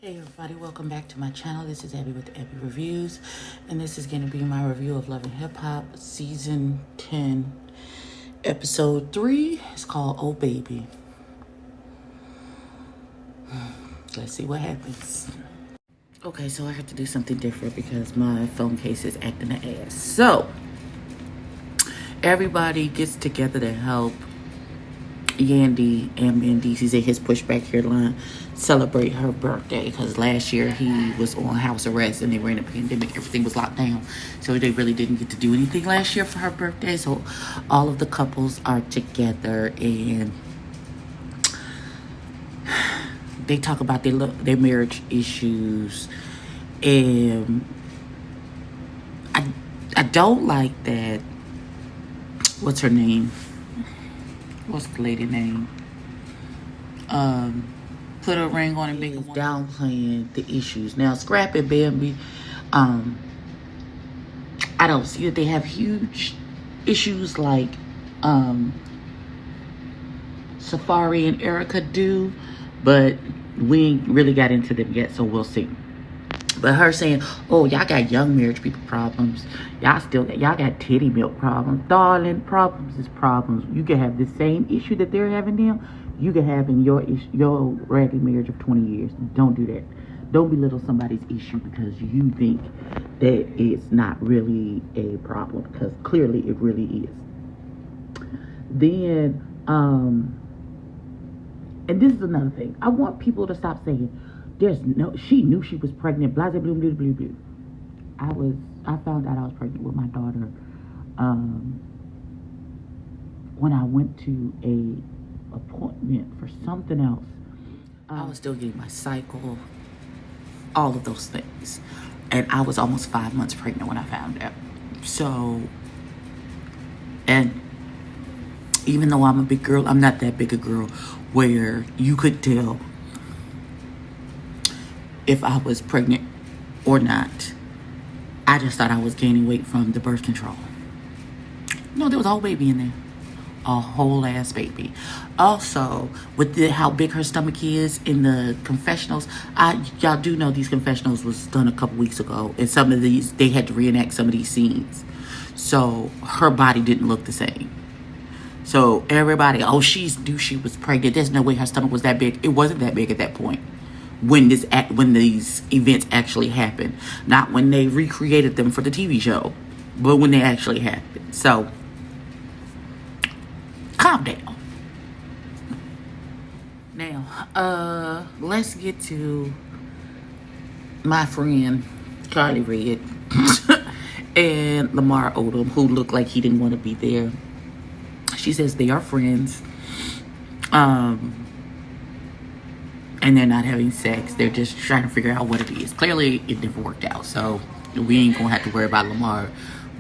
Hey everybody, welcome back to my channel. This is Abby with Abby Reviews, and this is going to be my review of Love and Hip Hop Season 10, Episode 3. It's called Oh Baby. Let's see what happens. Okay, so I have to do something different because my phone case is acting an ass. So, everybody gets together to help Yandy and Mendeecees at his pushback hairline celebrate her birthday, because last year he was on house arrest and they were in a pandemic. Everything was locked down, so they really didn't get to do anything last year for her birthday. So all of the couples are together and they talk about their marriage issues. And I don't like that. What's her name? What's the lady name? Put a ring on and make it downplaying the issues. Now, Scrap and Bambi, I don't see that they have huge issues like Safari and Erica do, but we ain't really got into them yet, so we'll see. But her saying, oh, y'all got young marriage people problems. Y'all got titty milk problems. Darling, problems is problems. You can have the same issue that they're having now. You can have in your ragged marriage of 20 years. Don't do that. Don't belittle somebody's issue because you think that it's not really a problem, because clearly it really is. Then, and this is another thing. I want people to stop saying, she knew she was pregnant, blah, blah, blah, blah, blah, blah. I found out I was pregnant with my daughter when I went to a appointment for something else. I was still getting my cycle, all of those things. And I was almost 5 months pregnant when I found out. So, and even though I'm a big girl, I'm not that big a girl where you could tell if I was pregnant or not. I just thought I was gaining weight from the birth control. No, there was a whole baby in there. A whole ass baby. Also, with how big her stomach is in the confessionals, y'all do know these confessionals was done a couple weeks ago, and some of these, they had to reenact some of these scenes. So her body didn't look the same. So everybody, oh, she was pregnant. There's no way her stomach was that big. It wasn't that big at that point when these events actually happened. Not when they recreated them for the TV show, but when they actually happened. So calm down. Now, let's get to my friend Charlie Red and Lamar Odom, who looked like he didn't want to be there. She says they are friends. And they're not having sex. They're just trying to figure out what it is. Clearly, it never worked out. So, we ain't going to have to worry about Lamar,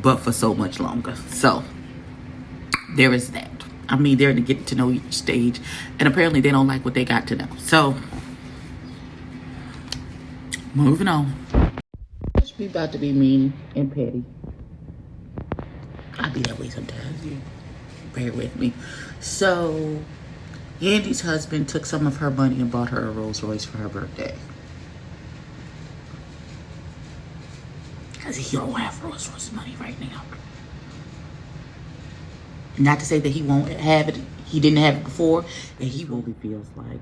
but for so much longer. So, there is that. I mean, they're in the get to know each stage. And apparently, they don't like what they got to know. So, moving on. We about to be mean and petty. I'll be that way sometimes. You bear with me. So, Yandy's husband took some of her money and bought her a Rolls Royce for her birthday. Because he don't have Rolls Royce money right now. Not to say that he won't have it. He didn't have it before. And he really feels like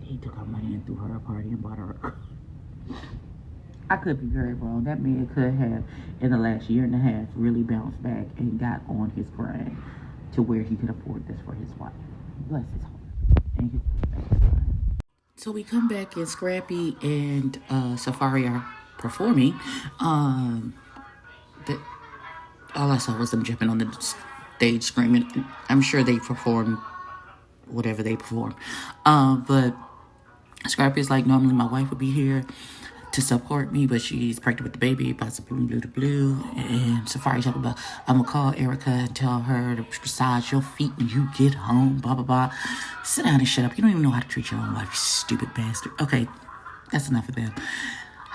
he took her money and threw her a party and bought her a... I could be very wrong. That man could have, in the last year and a half, really bounced back and got on his grind to where he could afford this for his wife. Bless his heart. And his so we come back and Scrappy and Safari are performing. All I saw was them jumping on the stage screaming. I'm sure they performed whatever they performed. But Scrappy's like, normally my wife would be here to support me, but she's pregnant with the baby, possibly blue. And Safari talking about, I'm gonna call Erica and tell her to massage your feet when you get home, blah, blah, blah. Sit down and shut up. You don't even know how to treat your own wife, you stupid bastard. Okay, that's enough of them.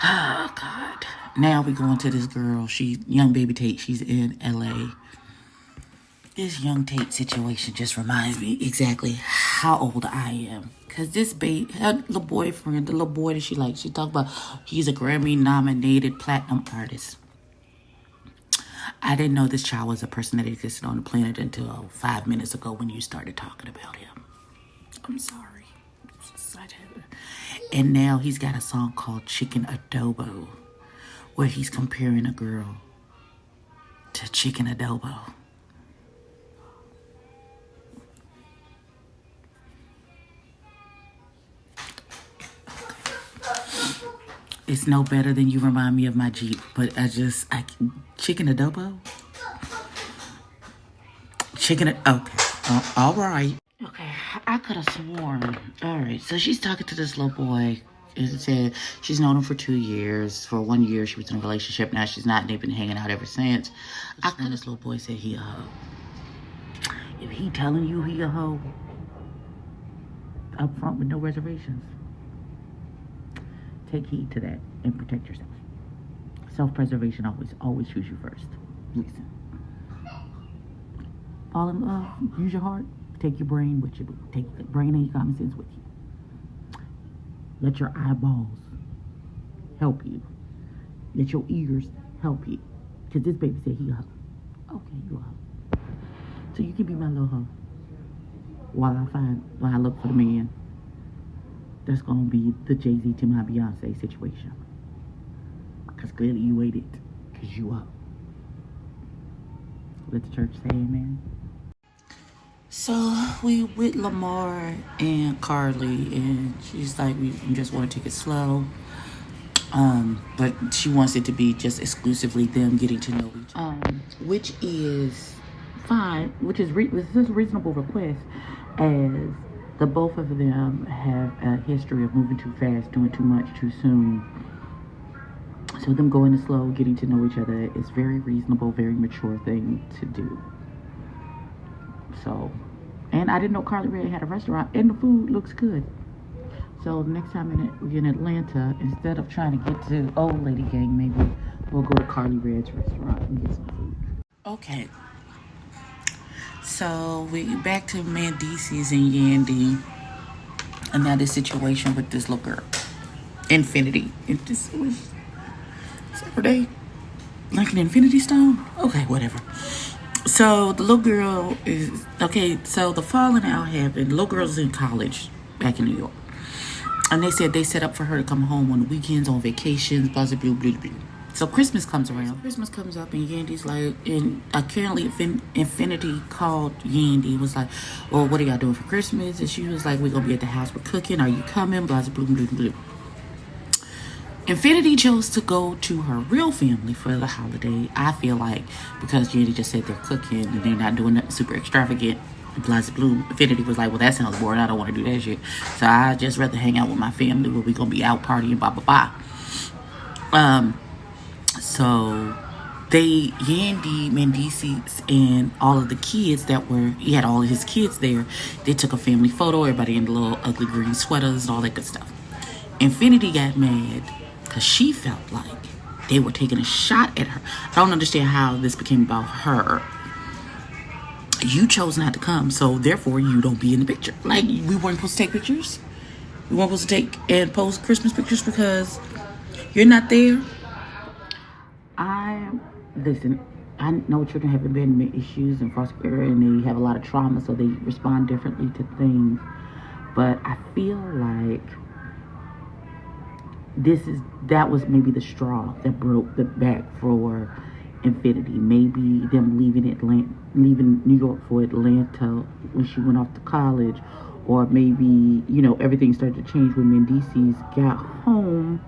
Oh, God. Now we go into this girl. Young baby Tate, she's in LA. This young Tate situation just reminds me exactly how old I am. Cause this babe, her little boyfriend, the little boy that she likes, she talked about he's a Grammy-nominated platinum artist. I didn't know this child was a person that existed on the planet until 5 minutes ago when you started talking about him. I'm sorry. And now he's got a song called Chicken Adobo, where he's comparing a girl to chicken adobo. It's no better than you remind me of my Jeep, but chicken adobo? Okay. All right. Okay, I could have sworn. All right, so she's talking to this little boy. It said she's known him for 2 years. For 1 year, she was in a relationship. Now she's not. They've been hanging out ever since. I could this little boy said he a hoe. If he telling you he a hoe, up front with no reservations, take heed to that and protect yourself. Self-preservation always choose you first. Listen. Fall in love, use your heart, take your brain with you. Take your brain and your common sense with you. Let your eyeballs help you. Let your ears help you. Because this baby said he a hoe. Okay, you a hoe. So you can be my little hoe while I look for the man that's going to be the Jay-Z to my Beyonce situation. Because clearly you waited. Because you up. Let the church say amen. So we with Lamar and Carly, and she's like, we just want to take it slow. But she wants it to be just exclusively them getting to know each other. Which is fine, this is a reasonable request, as the both of them have a history of moving too fast, doing too much too soon. So them going slow, getting to know each other is very reasonable, very mature thing to do. So, and I didn't know Carly Red had a restaurant, and the food looks good. So next time we're in Atlanta, instead of trying to get to Old Lady Gang, maybe we'll go to Carly Red's restaurant and get some food. Okay. So we back to Mendeecees and Yandy, and now this situation with this little girl, Infinity. This was Saturday, like an Infinity Stone. Okay, whatever. So the little girl is okay. So the falling out happened. The little girl's in college back in New York, and they said they set up for her to come home on the weekends, on vacations, blah blah blah blah blah. So Christmas comes around. Christmas comes up, and Yandy's like, and apparently Infinity called Yandy, was like, well, what are y'all doing for Christmas? And she was like, we're gonna be at the house, we're cooking, are you coming? Blah blah blah blah blah. Infinity chose to go to her real family for the holiday. I feel like because Yandy just said they're cooking and they're not doing nothing super extravagant, blah blah blah. Infinity was like, well, that sounds boring, I don't want to do that shit, so I just rather hang out with my family where we gonna be out partying, blah blah blah. So Yandy, Mendeecees, and all of the kids he had all of his kids there. They took a family photo, everybody in the little ugly green sweaters and all that good stuff. Infinity got mad because she felt like they were taking a shot at her. I don't understand how this became about her. You chose not to come, so therefore you don't be in the picture. Like, we weren't supposed to take pictures? We weren't supposed to take and post Christmas pictures because you're not there? Listen, I know children have abandonment issues in foster care, and they have a lot of trauma, so they respond differently to things. But I feel like that was maybe the straw that broke the back for Infinity. Maybe them leaving New York for Atlanta when she went off to college, or maybe, everything started to change when Mendeecees got home.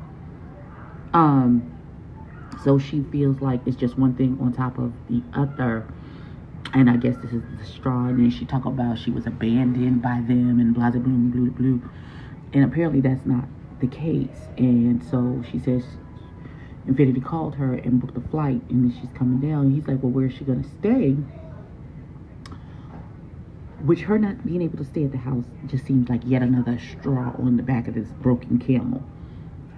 So she feels like it's just one thing on top of the other. And I guess this is the straw. And then she talked about she was abandoned by them and blah, blah, blah, blah, blah. And apparently that's not the case. And so she says Infinity called her and booked a flight. And then she's coming down. And he's like, well, where is she going to stay? Which her not being able to stay at the house just seems like yet another straw on the back of this broken camel.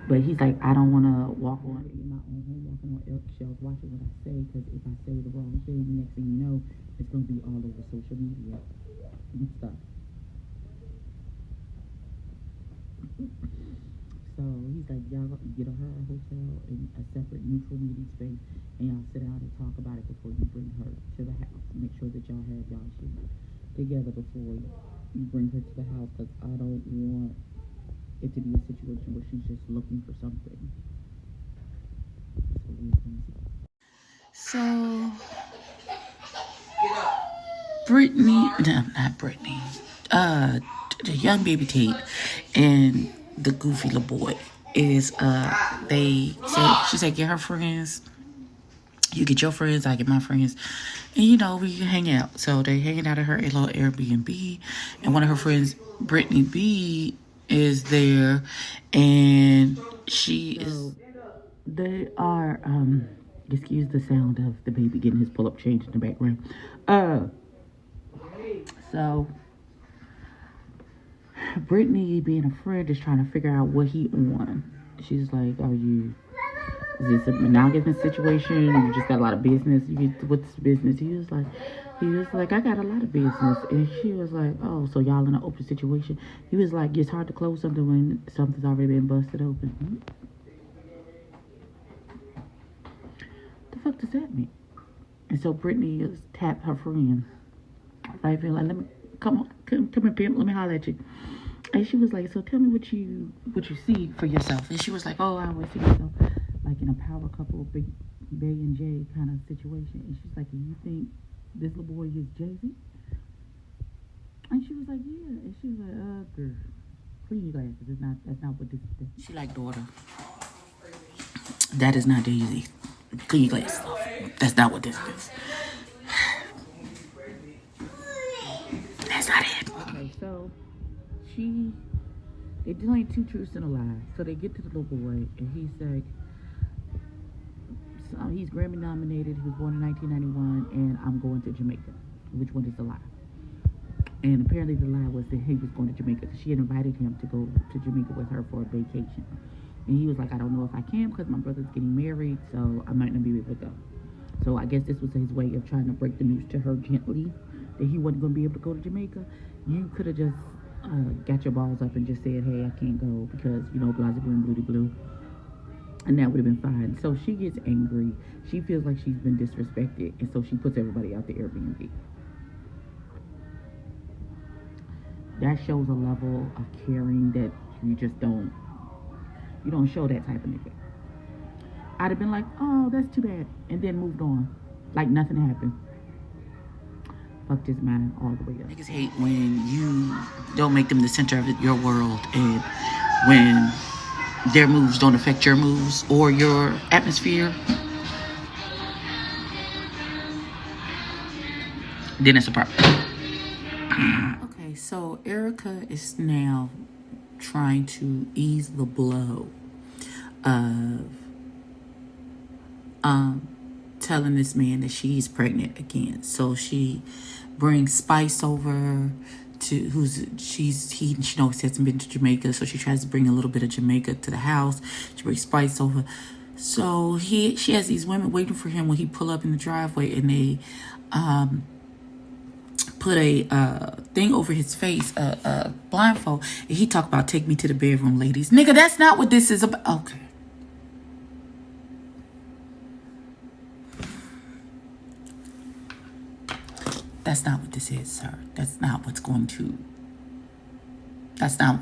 But he's like, I don't want to walk on be my own home, walking on eggshells, watching what I say, because if I say the wrong thing, next thing you know, it's going to be all over social media and stuff. So he's like, y'all get her a hotel in a separate neutral meeting space, and y'all sit down and talk about it before you bring her to the house. Make sure that y'all have y'all shit together before you bring her to the house, because I don't want it to be a situation where she's just looking for something. So Brittany, no, not Brittany, the young baby Tate and the goofy little boy is they said, she said, get her friends, you get your friends, I get my friends, and you know, we can hang out. So they hanging out at her little Airbnb, and one of her friends, Brittany B, is there, and she is, they are excuse the sound of the baby getting his pull-up change in the background. So Brittany, being a friend, is trying to figure out what he on. She's like, is this a monogamous situation? You just got a lot of business? What's business? He was like, I got a lot of business. And she was like, oh, so y'all in an open situation? He was like, it's hard to close something when something's already been busted open. The fuck does that mean? And so Brittany is tapped her friend. I feel like, let me come here, pimp. Let me holler at you. And she was like, so tell me what you see for yourself. And she was like, oh, I always see myself like in a power couple, big Bay and J kind of situation. And she's like, you think this little boy is Jay-Z? And she was like, yeah. And she was like, girl, clean your glasses. That's not what this is. She like, daughter, that is not Jay-Z. Clean your glasses off. That's not what this is. That's not it. Okay, so they're doing two truths and a lie. So they get to the little boy, and he's like, so he's Grammy nominated. He was born in 1991, and I'm going to Jamaica. Which one is the lie? And apparently the lie was that he was going to Jamaica because she had invited him to go to Jamaica with her for a vacation. And he was like, I don't know if I can because my brother's getting married, so I might not be able to go. So I guess this was his way of trying to break the news to her gently that he wasn't going to be able to go to Jamaica. You could have just got your balls up and just said, hey, I can't go because, you know, blah, blah, blah, blah, blah. And that would have been fine. So she gets angry. She feels like she's been disrespected. And so she puts everybody out the Airbnb. That shows a level of caring that you just don't show that type of nigga. I'd have been like, oh, that's too bad. And then moved on. Like nothing happened. Fucked his mind all the way up. Niggas hate when you don't make them the center of your world and when their moves don't affect your moves or your atmosphere. Then it's a problem. Okay, so Erica is now trying to ease the blow of telling this man that she's pregnant again. So she brings Spice over to she knows hasn't been to Jamaica, so she tries to bring a little bit of Jamaica to the house. She brings Spice over. So she has these women waiting for him when he pull up in the driveway, and they put a thing over his face, a blindfold, and he talk about take me to the bedroom, ladies. Nigga, that's not what this is about. Okay. That's not what this is, sir. That's not what's going to... That's not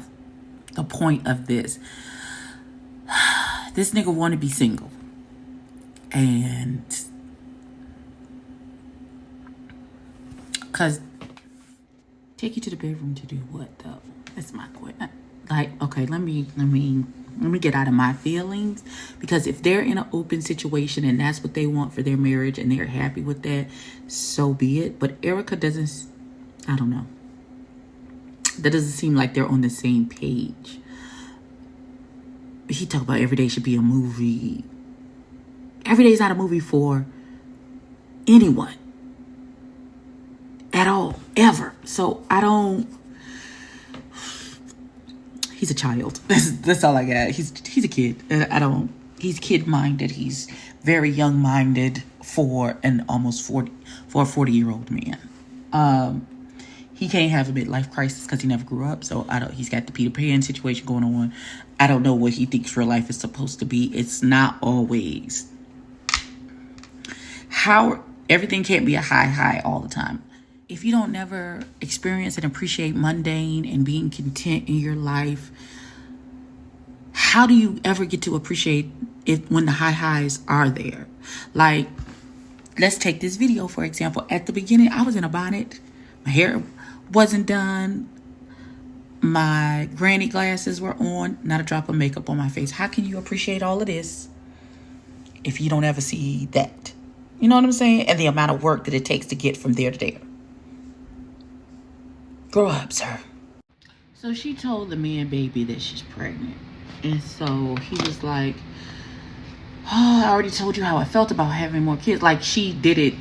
the point of this. This nigga want to be single. And... Because... Take you to the bedroom to do what, though? That's my question. Like, okay, let me get out of my feelings, because if they're in an open situation and that's what they want for their marriage and they're happy with that, so be it. But Erica doesn't, I don't know. That doesn't seem like they're on the same page. He talked about every day should be a movie. Every day is not a movie for anyone at all, ever. So I don't... He's a child. That's all I got. He's a kid. He's kid minded. He's very young minded for a 40-year-old man. He can't have a midlife crisis because he never grew up. So he's got the Peter Pan situation going on. I don't know what he thinks real life is supposed to be. It's not always. Everything can't be a high all the time. If you don't never experience and appreciate mundane and being content in your life, how do you ever get to appreciate it when the highs are there? Like, let's take this video, for example. At the beginning, I was in a bonnet. My hair wasn't done. My granny glasses were on. Not a drop of makeup on my face. How can you appreciate all of this if you don't ever see that? You know what I'm saying? And the amount of work that it takes to get from there to there. Grow up, sir. So she told the man baby that she's pregnant. And so he was like, oh, I already told you how I felt about having more kids. Like, she did it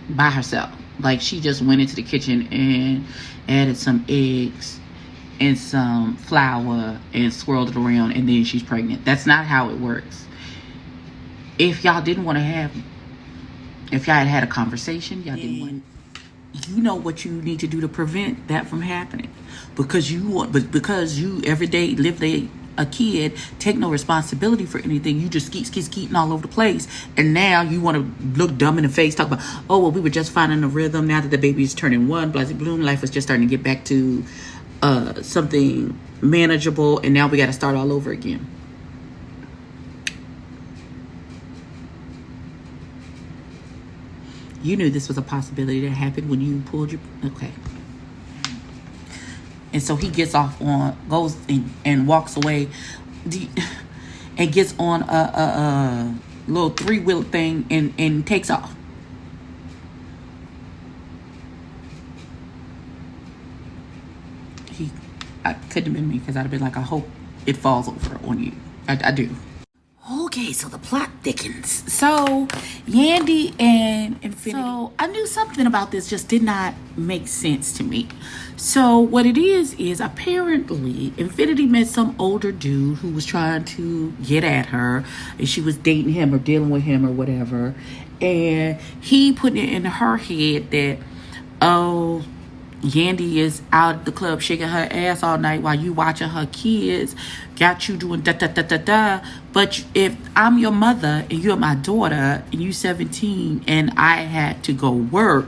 by herself. Like, she just went into the kitchen and added some eggs and some flour and swirled it around, and then she's pregnant. That's not how it works. If y'all had had a conversation, you know what you need to do to prevent that from happening. Because you every day live a kid, take no responsibility for anything. You just skeeting all over the place. And now you want to look dumb in the face, talk about, oh, well, we were just finding a rhythm. Now that the baby is turning 1, blah, blah, bloom, life is just starting to get back to something manageable. And now we got to start all over again. You knew this was a possibility that happened when you pulled your... Okay. And so he goes and walks away and gets on a little 3-wheel thing and takes off. I couldn't have been me, because I'd have been like, I hope it falls over on you. I do. Okay, so the plot thickens. So Yandy and Infinity. So I knew something about this just did not make sense to me. So what it is apparently Infinity met some older dude who was trying to get at her, and she was dating him or dealing with him or whatever. And he put it in her head that, oh, Yandy is out at the club shaking her ass all night while you watching her kids, got you doing da. But if I'm your mother and you're my daughter and you 17 and I had to go work,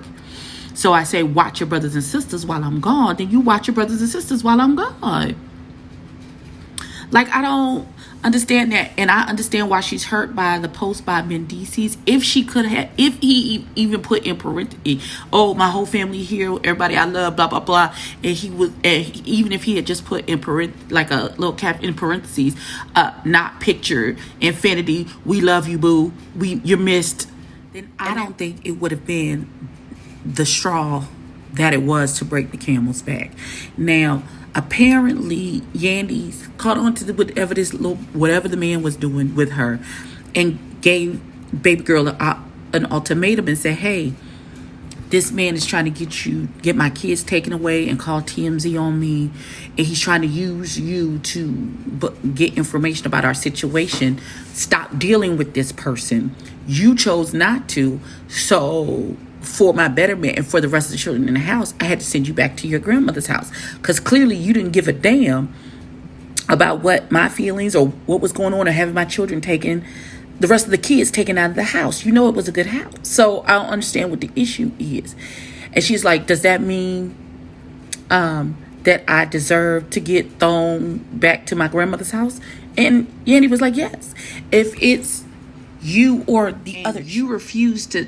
so I say watch your brothers and sisters while I'm gone, then you watch your brothers and sisters while I'm gone. Like, I don't understand that. And I understand why she's hurt by the post by Mendices. If he even put in parentheses, oh, my whole family here, everybody I love, blah, blah, blah. And even if he had just put in like a little cap in parentheses, not pictured, Infinity, we love you, boo, you're missed, then I don't think it would have been the straw that it was to break the camel's back. Now, apparently, Yandy's caught on to whatever the man was doing with her, and gave baby girl an ultimatum and said, "Hey, this man is trying to get my kids taken away and call TMZ on me, and he's trying to use you to get information about our situation. Stop dealing with this person. You chose not to, so." For my betterment and for the rest of the children in the house, I had to send you back to your grandmother's house, because clearly you didn't give a damn about what my feelings or what was going on, or having my children the rest of the kids taken out of the house. You know, it was a good house. So I don't understand what the issue is. And she's like, does that mean that I deserve to get thrown back to my grandmother's house? And Yandy was like, yes. If it's you or the other, you refuse to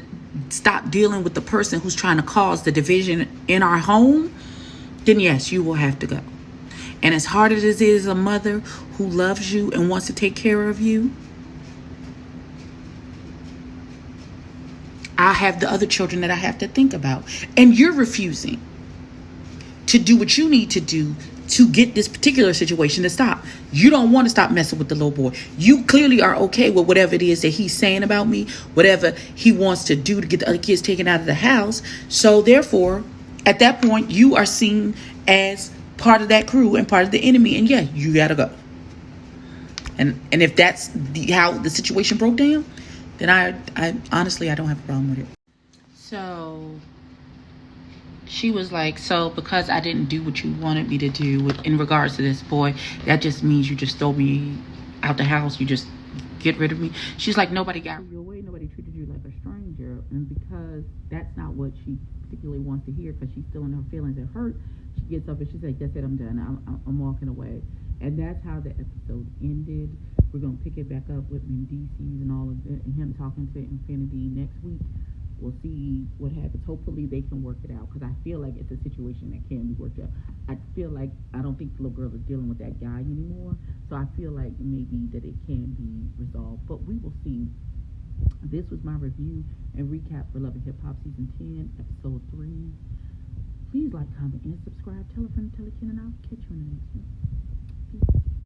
stop dealing with the person who's trying to cause the division in our home, then yes, you will have to go. And as hard as it is, a mother who loves you and wants to take care of you, I have the other children that I have to think about. And you're refusing to do what you need to do to get this particular situation to stop. You don't want to stop messing with the little boy. You clearly are okay with whatever it is that he's saying about me, whatever he wants to do to get the other kids taken out of the house. So therefore, at that point, you are seen as part of that crew and part of the enemy, and yeah, you gotta go. And if that's how the situation broke down, then I honestly I don't have a problem with it. So she was like, so because I didn't do what you wanted me to do in regards to this boy, that just means you just throw me out the house, you just get rid of me. She's like, nobody got you away, nobody treated you like a stranger. And because that's not what she particularly wants to hear, because she's still in her feelings and hurt, she gets up and she said, that's it, I'm done, I'm walking away. And that's how the episode ended. We're going to pick it back up with Mendeecees and all of it, and him talking to Infinity next week. We'll see what happens. Hopefully they can work it out, because I feel like it's a situation that can be worked out. I feel like I don't think the little girl is dealing with that guy anymore, so I feel like maybe that it can be resolved, but we will see. This was my review and recap for Love and Hip Hop Season 10, Episode 3. Please like, comment, and subscribe. Tell a friend, tell a kid, and I'll catch you in the next one. Peace.